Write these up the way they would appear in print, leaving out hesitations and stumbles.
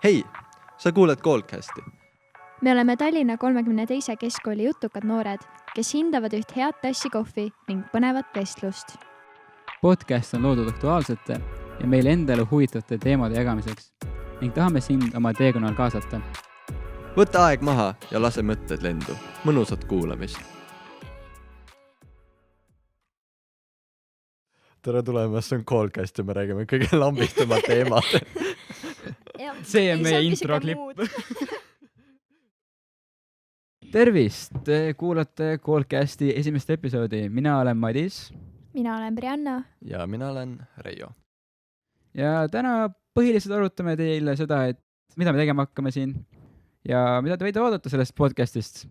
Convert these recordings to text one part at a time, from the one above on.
Hei, sa kuuled Coldcasti. Me oleme Tallinna 32. keskkooli jutukad noored, kes hindavad üht head tassi kohvi ning põnevat vestlust. Podcast on loodud aktuaalsete ja meile endale huvitavate teemade jagamiseks ning tahame sind oma teekonnal kaasata. Võta aeg maha ja lase mõtted lendu. Mõnusat kuulamist. Tere tulemast, see on Coldcast ja me räägime kõige lambistama teemad. See on meie introklipp. Tervist, te kuulate Coldcasti esimest episoodi. Mina olen Madis. Mina olen Brianna. Ja mina olen Reijo. Ja täna põhiliselt arutame teile seda, et mida me tegema hakkame siin ja mida te võite oodata sellest podcastist.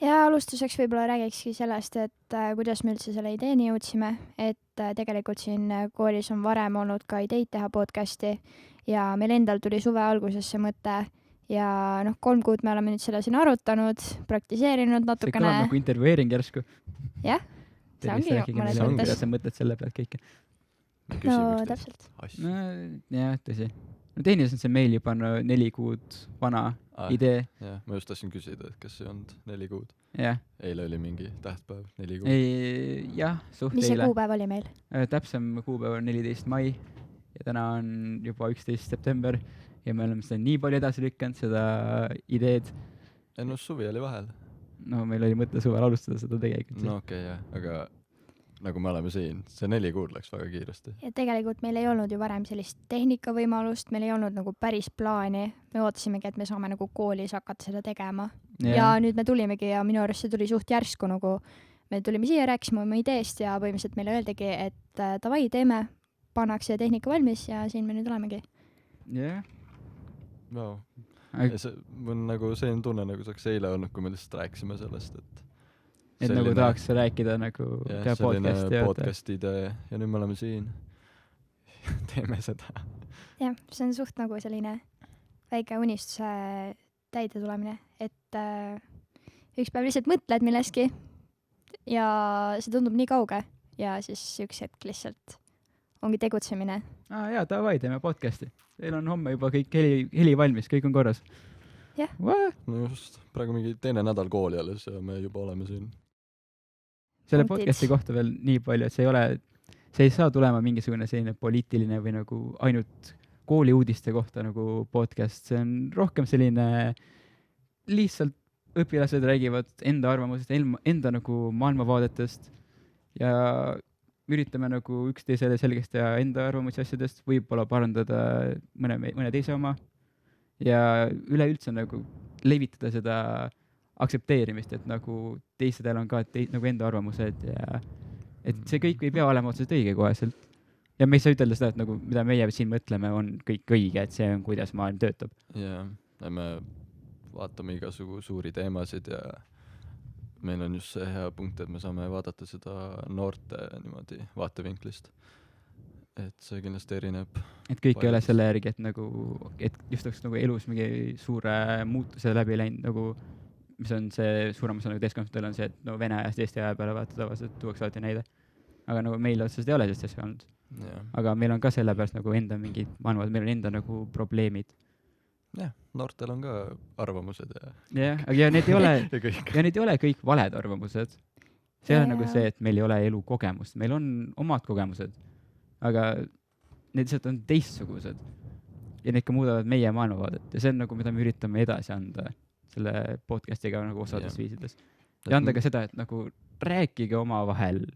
Ja alustuseks võib-olla räägikski sellest, et kuidas me üldse selle ideeni jõudsime, et tegelikult siin koolis on varem olnud ka ideid teha podcasti ja meil endal tuli suve alguses see mõte ja 3 kuud me oleme nüüd selle siin arutanud, praktiseerinud natukene. See kõlab nagu intervjueering järsku. Jah, see ongi mõnes mõttes. Kuidas sa mõtled selle pealt kõike? No täpselt. No, jah, tõsi. No tehniliselt see meil juba 4 kuud vana idee. Jah, ma just tahtsin küsida, et kas see on 4 kuud. Jah. Eile oli mingi tähtpäev, 4 kuud. Jah, suht Mis see eile. kuupäev oli meil? Täpsem kuupäev on 14. mai ja täna on juba 11. september ja me oleme seda nii palju edasi lükanud, seda ideed. No suvi oli vahel. No meil oli mõte suvel alustada seda tegelikult. No okei, jah, aga nagu me oleme siin, see 4 kuud läks väga kiiresti. Ja tegelikult meil ei olnud ju varem sellist tehnikavõimalust, meil ei olnud nagu päris plaani. Me ootasimegi, et me saame nagu koolis hakata seda tegema. Ja nüüd me tulimegi ja minu arust see tuli suht järsku nagu. Me tulime siia, rääkisime oma ideest ja põhimõtteliselt meile öeldigi, et davai, teeme, pannakse tehnika valmis ja siin me nüüd olemegi. Jah. Wow. Mul nagu selline tunne, nagu saaks eile olnud, kui me lihtsalt rääkisime sellest, et nagu tahaks rääkida nagu podcasti idee ja nüüd me oleme siin. Teeme seda. Jah, see on suht nagu selline väike unistuse täide tulemine, et üks päev lihtsalt mõtled milleski ja see tundub nii kauge ja siis üks hetk lihtsalt ongi tegutsemine. Jaa, davai, teeme podcasti. Teil on homme juba kõik heli valmis, kõik on korras. Jah. No just, praegu mingi teine nädal kooli alles ja me juba oleme siin. Selle podcasti kohta veel nii palju, et see ei saa tulema mingisugune selline poliitiline või nagu ainult kooli uudiste kohta nagu podcast. See on rohkem selline lihtsalt õpilased räägivad enda arvamusest, enda nagu maailmavaadetest ja üritame nagu üksteisele selgeks teha enda arvamusi asjadest, võib-olla parandada mõne teise oma ja üleüldse nagu levitada seda aktsepteerimist, et nagu teistedel on ka nagu enda arvamused ja et see kõik ei pea olema otseselt õige koheselt. Ja me ei saa ütelda seda, et nagu, mida meie siin mõtleme, on kõik õige, et see on, kuidas maailm töötab. Jah, ja me vaatame igasugu suuri teemasid ja meil on just see hea punkt, et me saame vaadata seda noorte niimoodi vaatevinklist. Et see kindlasti erineb. Et kõik ei ole selle järgi, et nagu, et just oleks nagu elus mingi suure muutuse läbi läinud, nagu mis on see suurem osa nagu teeskonnastel on see, et no Vene ajast Eesti aja peale vaata tavaliselt tuuaks alati näide. Aga nagu meil otseselt ei ole sellist asja olnud. Ja. Aga meil on ka sellepärast nagu enda mingid maailmad, meil on enda nagu probleemid. Jah, noortel on ka arvamused ja... Ja need ei ole kõik valed arvamused. See ei ole nagu see, et meil ei ole elu kogemust. Meil on omad kogemused, aga need lihtsalt on teistsugused. Ja need ka muudavad meie maailmavaadet. Ja see on nagu, mida me üritame edasi anda selle podcastiga nagu osades viisides. Ja anda ka seda, et nagu rääkige omavahel,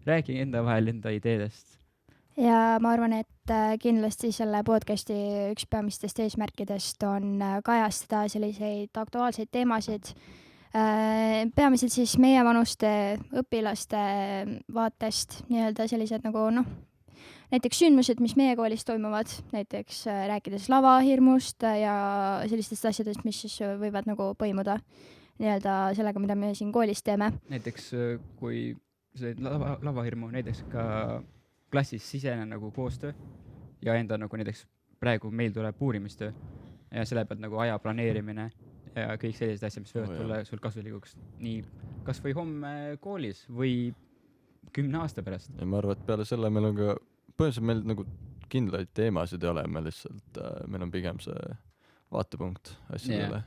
rääkige enda vahel enda ideedest. Ja ma arvan, et kindlasti selle podcasti üks peamistest eesmärkidest on kajastada selliseid aktuaalseid teemasid. Peamiselt siis meie vanuste õpilaste vaatest nii-öelda sellised nagu näiteks sündmused, mis meie koolis toimuvad, näiteks rääkides lavahirmust ja sellistest asjadest, mis siis võivad nagu põimuda nii-öelda sellega, mida me siin koolis teeme. Näiteks kui see lavahirmu näiteks ka klassis sisene nagu koostöö ja enda nagu näiteks praegu meil tuleb uurimistöö ja selle pealt nagu aja planeerimine ja kõik sellised asjad, mis võivad tulla sul kasulikuks nii kas või homme koolis või 10 aasta pärast. Ja ma arvan, et peale selle meil on ka põhimõtteliselt meil nagu kindlaid teemasid ei ole, me lihtsalt, meil on pigem see vaatepunkt asjadele.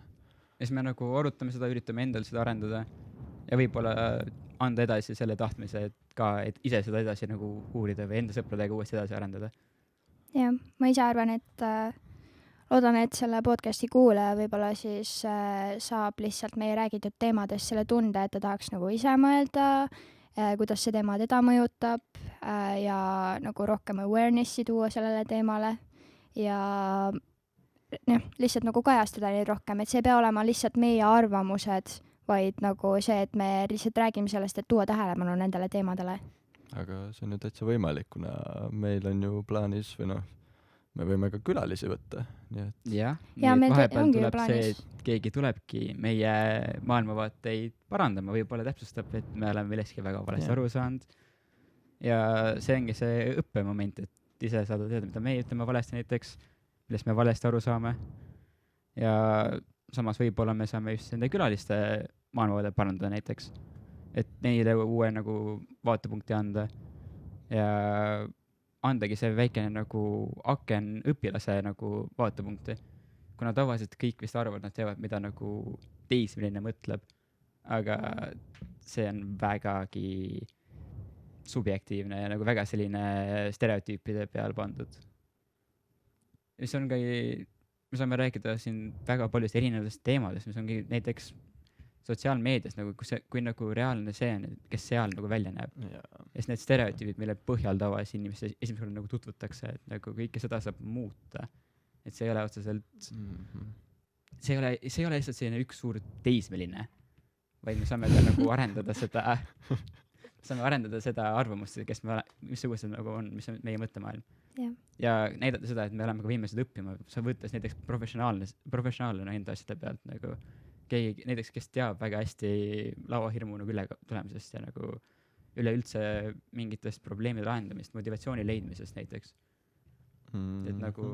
Ja siis me nagu arutame seda, üritame endal seda arendada ja võib-olla anda edasi selle tahtmise, et ise seda edasi nagu uurida või enda sõpradega uuesti edasi arendada. jah, ma ise arvan, et loodan, et selle podcasti kuulaja võib-olla siis saab lihtsalt meie räägitud teemadest selle tunde, et ta tahaks nagu ise mõelda, kuidas see teema teda mõjutab ja nagu rohkem awareness'i tuua sellele teemale ja lihtsalt nagu kajastada neid rohkem, et see ei pea olema lihtsalt meie arvamused, vaid nagu see, et me lihtsalt räägime sellest, et tuua tähelepanu nendele teemadele. Aga see on ju täitsa võimalik, kuna meil on ju plaanis või me võime ka külalisi võtta, nii et ja meil vahepeal ongi tuleb plaanis. see, et keegi tulebki meie maailmavaateid parandama, võib-olla täpsustab, et me oleme milleski väga valesti aru saanud. Ja see ongi see õppemoment, et ise saada teada, mida meie ütleme valesti näiteks, millest me valesti aru saame. Ja samas võib-olla me saame just nende külaliste maailmavaadet parandada näiteks, et neile uue nagu vaatepunkti anda ja andagi see väikene nagu aken õpilase nagu vaatepunkti. Kuna tavaliselt kõik vist arvavad, nad teavad, mida nagu teismeline mõtleb, aga see on vägagi subjektiivne ja nagu väga selline stereotüüpide peal pandud. Ja see on ka, me saame rääkida siin väga paljust erinevatest teemadest, mis ongi näiteks sotsiaalmeedias, nagu kui nagu reaalne see on, kes seal nagu välja näeb. Ja siis need stereotüübid, mille põhjal tavalisi inimeste esimesel korral nagu tutvutakse, et nagu kõike seda saab muuta. Et see ei ole otseselt, see ei ole lihtsalt selline üks suur teismeline, vaid me saame ka nagu arendada seda arvamust, missugused nagu on, mis on meie mõttemaailm. Ja näidata seda, et me oleme ka võimelised õppima, sa võttes näiteks professionaalne enda asjade pealt nagu keegi näiteks, kes teab väga hästi lauahirmu nagu üle tulemisest ja nagu üleüldse mingitest probleemide lahendamist, motivatsiooni leidmisest näiteks. Et nagu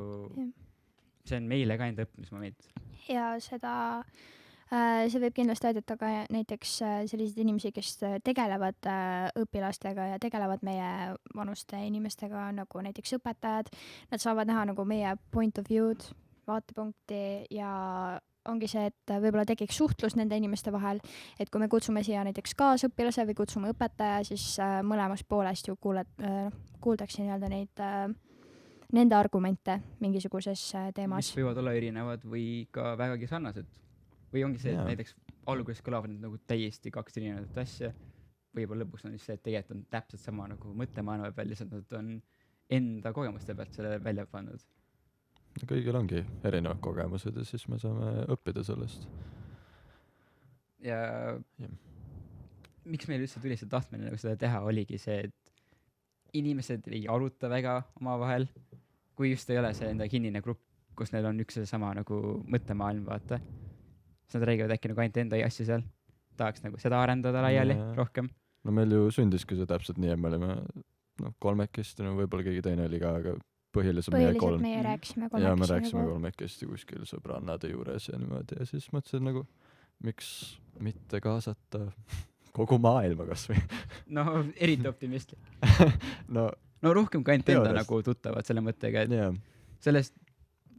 see on meile ka enda õppimismoment. Ja see võib kindlasti aidata ka näiteks selliseid inimesi, kes tegelevad õpilastega ja tegelevad meie vanuste inimestega, nagu näiteks õpetajad. Nad saavad näha nagu meie point of view'd, vaatepunkti ja ongi see, et võib-olla tekiks suhtlus nende inimeste vahel, et kui me kutsume siia näiteks kaasõpilase või kutsume õpetaja, siis mõlemast poolest ju kuuldakse nii-öelda nende argumente mingisuguses teemas. Mis võivad olla erinevad või ka vägagi sarnased. Või ongi see, et näiteks alguses kõlavad nagu täiesti kaks erinevat asja. Võib-olla lõpuks on see, et tegelikult on täpselt sama nagu mõttemaailma peal, lihtsalt nad on enda kogemuste pealt selle välja pannud. Kõigil ongi erinevad kogemused ja siis me saame õppida sellest. Ja miks meil üldse tuli see tahtmine nagu seda teha, oligi see, et inimesed ei aruta väga omavahel, kui just ei ole see enda kinnine grupp, kus neil on üks ja sama nagu mõttemaailm, vaata. Siis nad räägivad äkki nagu ainult enda asju seal. Tahaks nagu seda arendada laiali rohkem. No meil ju sündiski see täpselt nii, et me olime kolmekesti, võib-olla keegi teine oli ka, aga põhiliselt meie rääkisime kolmekesti. Ja me rääkisime kolmekesti kuskil sõbrannade juures ja niimoodi. Ja siis mõtlesin nagu, miks mitte kaasata kogu maailma kas või? No, eriti optimistlik. no rohkem ka ainult enda nagu tuttavad selle mõttega, et sellest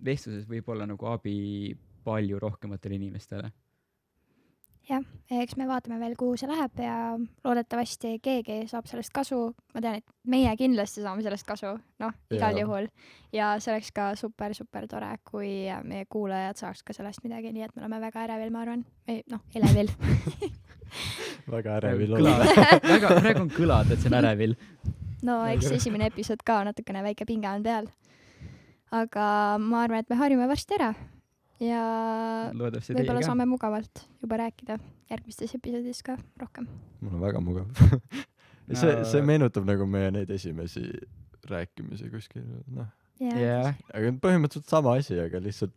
vestluses võib olla nagu abi palju rohkematele inimestele. Jah, eks me vaatame veel, kuhu see läheb ja loodetavasti keegi saab sellest kasu. Ma tean, et meie kindlasti saame sellest kasu, igal juhul. Ja see oleks ka super tore, kui meie kuulajad saaks ka sellest midagi, nii et me oleme väga ärevil, ma arvan. Elevil. Väga ärevil olla. Praegu on kõlad, et see on ärevil. No, eks esimene episood ka natukene väike pinge on peal. Aga ma arvan, et me harjume varsti ära. Ja võib-olla saame mugavalt juba rääkida järgmistes episoodis ka rohkem. Mul on väga mugav. see meenutab nagu meie neid esimesi rääkimisi kuskil. Aga põhimõtteliselt sama asi, aga lihtsalt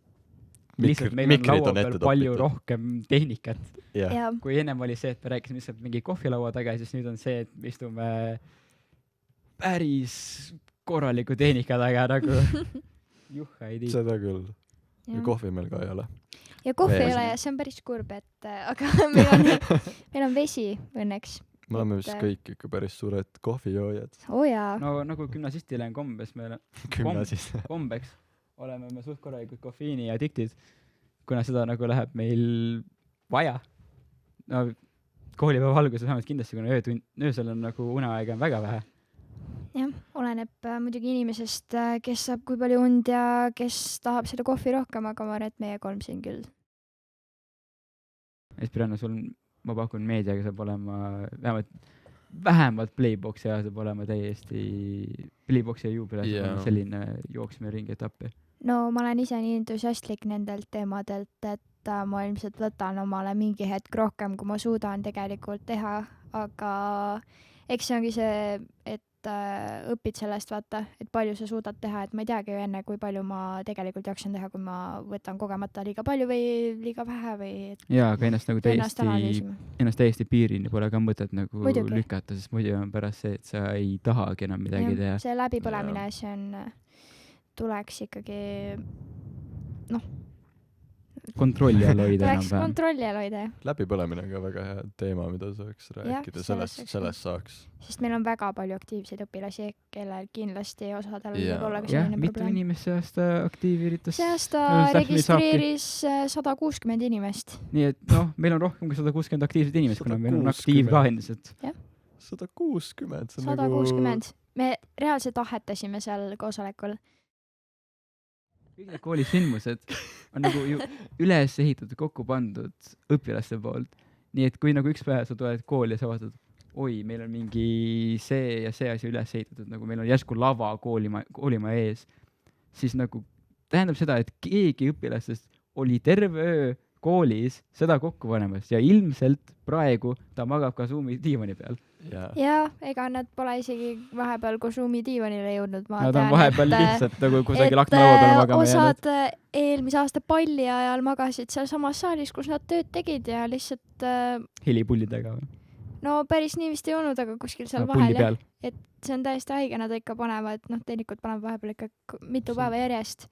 meil on laua peal palju rohkem tehnikat. Kui ennem oli see, et me rääkisime lihtsalt mingi kohvilaua taga, siis nüüd on see, et me istume päris korraliku tehnika taga nagu juhha ei tii. Seda küll. Ja kohvi meil ka ei ole. Ja kohvi ei ole ja see on päris kurb, et aga meil on vesi õnneks. me oleme vist kõik ikka päris suured kohvijoojad. Jaa. no nagu gümnasistile on kombes, kombeks oleme me suht korralikud kofeiini addiktid, kuna seda nagu läheb meil vaja. No koolipäeva alguses vähemalt kindlasti, kuna öösel on nagu uneaega on väga vähe. Jah, oleneb muidugi inimesest, kes saab kui palju und ja kes tahab seda kohvi rohkem, aga ma arvan, et meie 3 siin küll. Esperanno, ma pakun meediaga saab olema vähemalt Playboxi ja saab olema täiesti Playboxi ja juubel selline jooksmine ringi etappi. No ma olen ise nii entusiastlik nendelt teemadelt, et ma ilmselt võtan omale mingi hetk rohkem, kui ma suudan tegelikult teha, aga eks see ongi see, et õpid sellest vaata, et palju sa suudad teha, et ma ei teagi ju enne, kui palju ma tegelikult jaksan teha, kui ma võtan kogemata liiga palju või liiga vähe või jaa, aga ennast täiesti piirini pole ka mõtet nagu muidugi lükata, sest muidu on pärast see, et sa ei tahagi enam midagi teha. See läbipõlemine, see on, tuleks ikkagi kontrolli all hoida tuleks kontrolli all hoida, jah. Läbipõlemine on ka väga hea teema, mida saaks rääkida, sellest saaks. Sest meil on väga palju aktiivseid õpilasi, kellel kindlasti osadel võib olla ka selline mitu probleem. inimest see aasta aktiiviritas? See aasta registreeris 160 inimest. Nii et meil on rohkem kui 160 aktiivset inimest, kuna meil on aktiiv ka endiselt. 160? 160. Me reaalselt ahetasime seal koosolekul. Kõik need kooli sündmused on nagu ju üles ehitatud, kokku pandud õpilaste poolt. Nii et kui nagu üks päev sa tuled kooli ja sa vaatad, oi, meil on mingi see ja see asi üles ehitatud, nagu meil on järsku lava koolima ees, siis nagu tähendab seda, et keegi õpilastest oli terve öö koolis seda kokku panemas ja ilmselt praegu ta magab ka Zoomi diivani peal. Ja ega nad pole isegi vahepeal kui Zoomi diivanile jõudnud. Nad on vahepeal lihtsalt nagu kusagil aknalaua peal magama jäänud. Osad eelmise aasta palli ajal magasid seal samas saalis, kus nad tööd tegid ja lihtsalt helipullidega või? No päris nii vist ei olnud, aga kuskil seal vahel. Et see on täiesti haige, nad ikka panevad, tegelikult panevad vahepeal ikka mitu päeva järjest.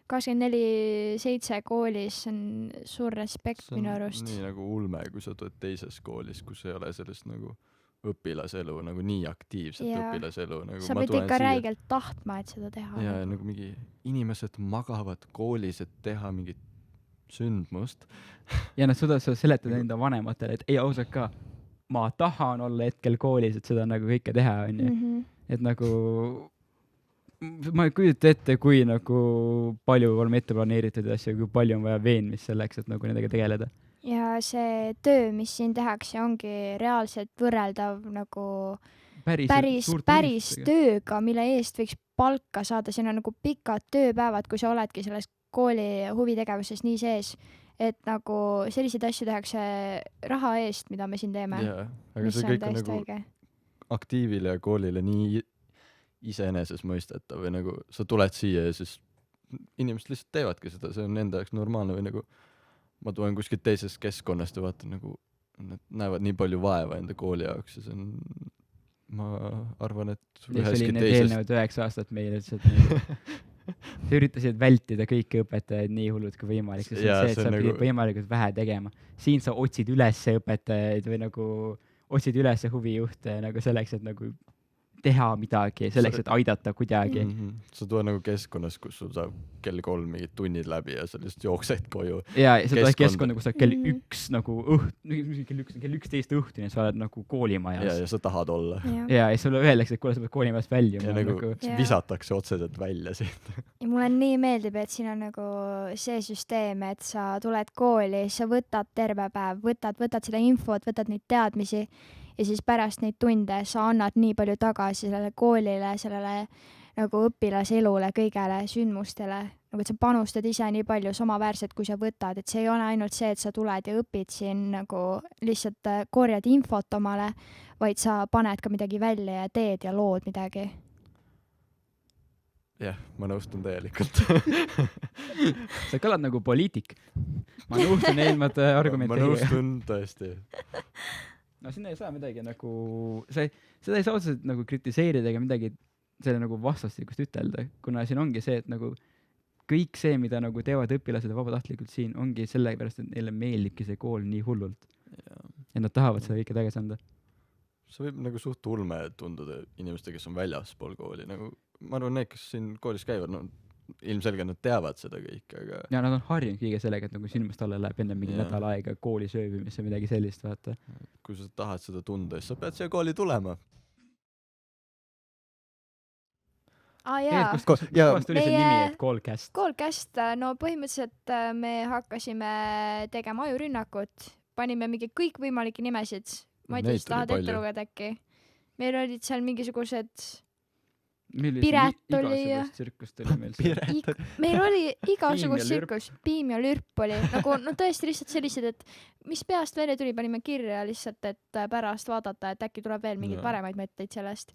24/7 koolis on suur respekt minu arust. Nii nagu ulme, kui sa tuled teises koolis, kus ei ole sellist nagu õpilaselu, nagu nii aktiivset õpilaselu. Nagu sa pead ikka räigelt tahtma, et seda teha. Ja nagu mingi inimesed magavad koolis, et teha mingit sündmust. Ja nad suudavad seda seletada enda vanematele, et ei ausalt ka, ma tahan olla hetkel koolis, et seda nagu kõike teha on. Et nagu ma ei kujuta ette, kui nagu palju oleme ette planeeritud asju, kui palju on vaja veenmist selleks, et nagu nendega tegeleda. Ja see töö, mis siin tehakse, ongi reaalselt võrreldav nagu päris tööga, mille eest võiks palka saada. Siin on nagu pikad tööpäevad, kui sa oledki selles kooli huvitegevuses nii sees, et nagu selliseid asju tehakse raha eest, mida me siin teeme. Aga see kõik on nagu aktiivile ja koolile nii iseeneses mõistetav või nagu sa tuled siia ja siis inimesed lihtsalt teevadki seda, see on nende jaoks normaalne või nagu ma tulen kuskilt teisest keskkonnast ja vaatan nagu nad näevad nii palju vaeva enda kooli jaoks ja see on, ma arvan, et üheski teisest... eelnevad 9 aastat meile sa üritasid vältida kõiki õpetajaid nii hullud kui võimalik, sest see, et sa pidid võimalikult vähe tegema. Siin sa otsid üles õpetajaid või nagu otsid üles huvijuhte nagu selleks, et nagu teha midagi, selleks, et aidata kuidagi. Sa tuled nagu keskkonnas, kus sul saab kell 3 mingid tunnid läbi ja sa lihtsalt jooksed koju. Ja sa tuled keskkonna, kus sa kell 1 nagu kell 11 õhtuni sa oled nagu koolimajas. Ja sa tahad olla. Ja sulle öeldakse, et kuule, sa pead koolimajast välja. Ja nagu visatakse otseselt välja siit. Ja mulle nii meeldib, et siin on nagu see süsteem, et sa tuled kooli, sa võtad terve päev, võtad seda infot, võtad neid teadmisi ja siis pärast neid tunde sa annad nii palju tagasi sellele koolile, sellele nagu õpilaselule, kõigele, sündmustele, nagu et sa panustad ise nii palju samaväärselt, kui sa võtad, et see ei ole ainult see, et sa tuled ja õpid siin nagu lihtsalt korjad infot omale, vaid sa paned ka midagi välja ja teed ja lood midagi. Jah, ma nõustun täielikult. Sa kõlad nagu poliitik. Ma nõustun eelmad argumente. Ma nõustun tõesti. No sinna ei saa midagi nagu, seda ei saa otseselt nagu kritiseerida ega midagi selle nagu vastastikust ütelda, kuna siin ongi see, et nagu kõik see, mida nagu teevad õpilased ja vabatahtlikult siin, ongi sellepärast, et neile meeldibki see kool nii hullult. Ja nad tahavad seda kõike tagasi anda. see võib nagu suht ulme tunduda inimeste, kes on väljaspool kooli, nagu ma arvan, need, kes siin koolis käivad, no ilmselgelt nad teavad seda kõike, aga ja nad on harjunud kõige sellega, et nagu silmast alla läheb enne mingi Jaa. nädal aega kooli sööbimist või midagi sellist, vaata. kui sa tahad seda tunda, siis sa pead siia kooli tulema. Jaa, Kust jaa. kohast tuli see Meie- nimi, et Callcast? Callcast, no põhimõtteliselt me hakkasime tegema ajurünnakut, panime mingi kõikvõimalikke nimesid. Ma ei tea, Neid sa tahad oli ette palju. lugeda äkki? Meil olid seal mingisugused Piret Piret oli ja- igasugust tsirkust oli meil seal. meil oli Piim igasugust ja lürp. tsirkus, piim ja lürp oli nagu no tõesti lihtsalt sellised, et mis peast välja tuli, panime kirja lihtsalt, et pärast vaadata, et äkki tuleb veel mingeid Jaa. paremaid mõtteid sellest.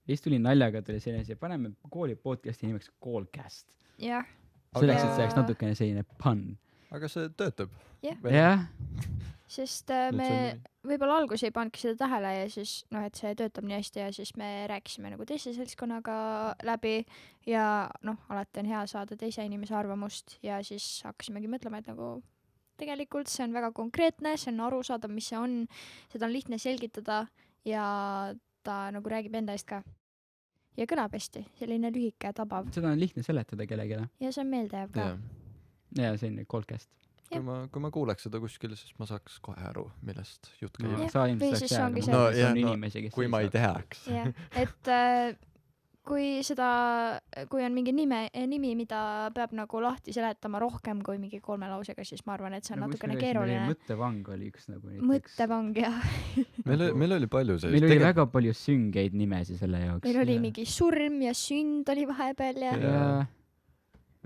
Ja siis tuli naljaga, tuli selline asi, paneme kooli podcasti nimeks Callcast. jah, Selleks, Aga- et see oleks natukene selline pun. aga see töötab. Jah. Jah, sest Nüüd me see on nii. võib-olla alguses ei pannudki seda tähele ja siis noh, et see töötab nii hästi ja siis me rääkisime nagu teise seltskonnaga läbi ja noh, alati on hea saada teise inimese arvamust ja siis hakkasimegi mõtlema, et nagu tegelikult see on väga konkreetne, see on arusaadav, mis see on, seda on lihtne selgitada ja ta nagu räägib enda eest ka. Ja kõlab hästi, selline lühike ja tabav seda on lihtne seletada kellelegi. ja see on meeldejääv ka. Ja selline Callcast. kui ma kuuleks seda kuskil, siis ma saaks kohe aru, millest jutt käib. Jah. Sa Või ilmselt siis saaks ongi teada, see- No et jah, on no inimesi, kes kui ma ei teaks. jah, et kui on mingi nimi, mida peab nagu lahti seletama rohkem kui mingi 3 lausega, siis ma arvan, et see on natukene keeruline. mõttevang oli üks nagu näiteks. Mõttevang jah. meil oli palju Meil oli väga palju süngeid nimesid selle jaoks. meil oli Jah. mingi surm ja sünd oli vahepeal ja ja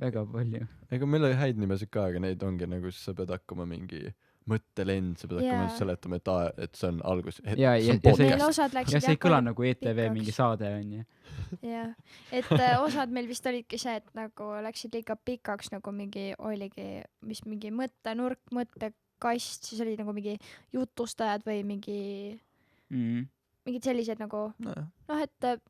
väga palju. ega meil oli häid nimesid ka, aga neid ongi nagu, siis sa pead hakkama mingi mõttelend, sa pead hakkama Jaa. seletama, et see on algus. Ja see on see- meil podcast. osad läksid ja see ei kõla palju nagu ETV pikaks. mingi saade onju. jah, et osad meil vist olidki see, et nagu läksid liiga pikaks, nagu mingi oligi vist mingi mõttenurk, mõttekast, siis oli nagu mingi jutustajad või mingid sellised nagu Nojah. noh, et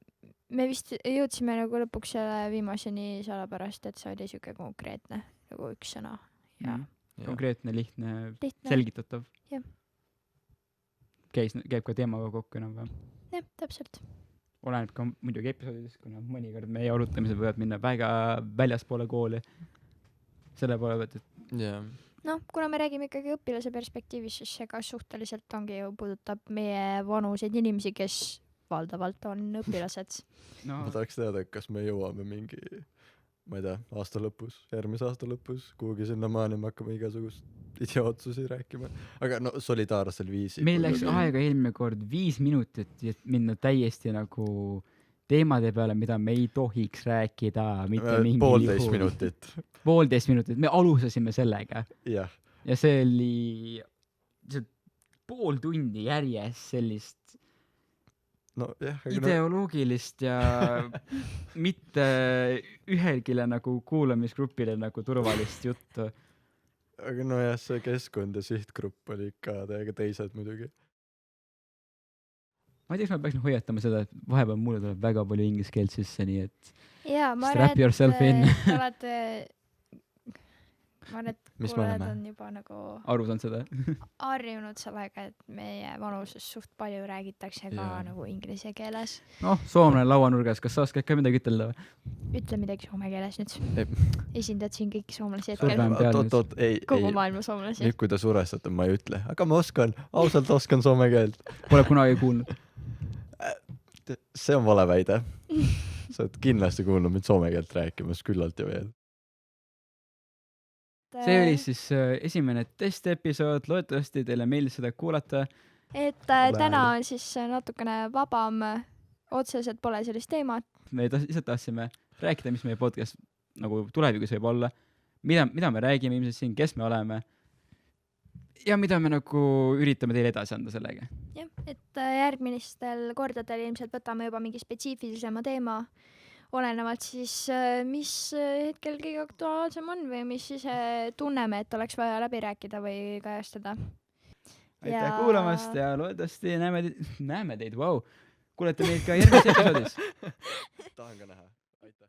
me vist jõudsime nagu lõpuks selle viimaseni sellepärast, et see oli siuke konkreetne nagu üks sõna ja Jah. konkreetne, lihtne, lihtne. selgitatav. Jah. Käib ka teemaga kokku enam-vähem. jah, täpselt. Oleneb ka muidugi episoodidest, kuna mõnikord meie arutamised võivad minna väga väljaspoole kooli. Selle poole pealt, et jah. noh, kuna me räägime ikkagi õpilase perspektiivist, siis see ka suhteliselt ongi ju puudutab meie vanuseid inimesi, kes valdavalt on õpilased. no ma tahaks teada, kas me jõuame mingi, ma ei tea, aasta lõpus, järgmise aasta lõpus, kuhugi sinnamaani me hakkame igasugust idiootsusi rääkima. aga no solidaarsel viisil. meil läks aega eelmine kord 5 minutit, et minna täiesti nagu teemade peale, mida me ei tohiks rääkida mitte mingil 1,5 minutit. 1,5 minutit, me alustasime sellega jah. ja see oli see pool tundi järjest sellist nojah, ideoloogilist ja mitte ühelgile nagu kuulamisgrupile nagu turvalist juttu. aga nojah, see keskkond ja sihtgrupp oli ikka täiega teised muidugi. ma ei tea, kas ma peaksin hoiatama seda, et vahepeal mulle tuleb väga palju inglise keelt sisse, nii et jaa, ma Strap yourself in. te olete ma arvan, et Mis me kuulajad oleme? on juba nagu aru saanud seda. harjunud sellega, et meie vanuses suht palju räägitakse ka Jaa. nagu inglise keeles. noh, soomlane lauanurgas, kas sa oskad ka midagi ütelda või? ütle midagi soome keeles nüüd. Ei. esindad siin kõiki soomlasi Surve hetkel. on peal nüüd. oot, ei, kogu ei. maailma soomlasi. nüüd, kui te surestate, ma ei ütle, aga ma oskan, ausalt oskan soome keelt. Pole kunagi kuulnud. see on vale väide. sa oled kindlasti kuulnud mind soome keelt rääkimas küllalt ja veel. see oli siis esimene testepisood, loodetavasti teile meeldis seda kuulata. et täna on siis natukene vabam, otseselt pole sellist teemat. me lihtsalt tahtsime rääkida, mis meie podcast nagu tulevikus võib olla, mida me räägime ilmselt siin, kes me oleme ja mida me nagu üritame teile edasi anda sellega. jah, et järgmistel kordadel ilmselt võtame juba mingi spetsiifilisema teema, olenevalt siis, mis hetkel kõige aktuaalsem on või mis ise tunneme, et oleks vaja läbi rääkida või kajastada. aitäh kuulamast ja loodetavasti näeme teid, vau. Kuulete meid ka järgmises episoodis. tahan ka näha. aitäh.